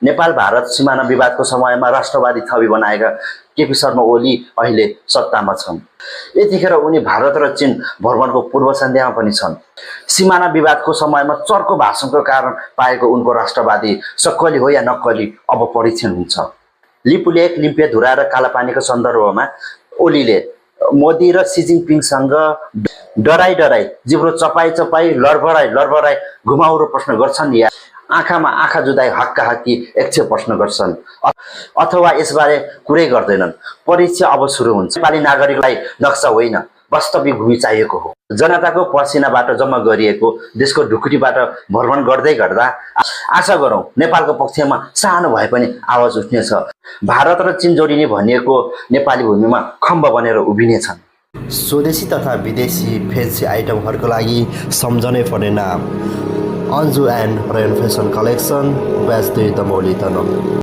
नेपाल भारत सीमाना विवादको समयमा राष्ट्रवादी छवि बनाएका केपी शर्मा ओली अहिले सत्तामा छन्। यतिखेर उनी भारत र चीन भ्रमणको पूर्व सन्ध्यामा पनि छन्। सीमाना विवादको समयमा चर्को भाषणको कारण पाएको उनको राष्ट्रवादी सक्कली हो या नक्कली अब परीक्षण हुन्छ। लिपुलेख, लिम्पियाधुरा र कालापानीको सन्दर्भमा ओलीले मोदी र सी जिनपिङसँग डराई जिब्रो चपाई लडबडाई घुमाउरो प्रश्न गर्छन् या आँखामा आँखा जुदाई हक्काहक्की एकछिन प्रश्न गर्छन् अथवा यसबारे कुरै गर्दैनन्। परीक्षा अब सुरु हुन्छ। नेपाली नागरिकलाई नक्सा होइन, वास्तविक भूमि चाहिएको हो। जनताको पसिनाबाट जम्मा गरिएको देशको ढुकुटीबाट भ्रमण गर्दै गर्दा आशा गरौँ नेपालको पक्षमा सानो भए पनि आवाज उठ्नेछ। भारत र चीन जोडिने भनिएको नेपाली भूमिमा खम्ब बनेर उभिनेछन्। स्वदेशी तथा विदेशी फेन्सी आइटमहरूको लागि सम्झनै पर्ने नाम Anju and rain fashion collection, ब्याज 2 दमौली तनहुँ।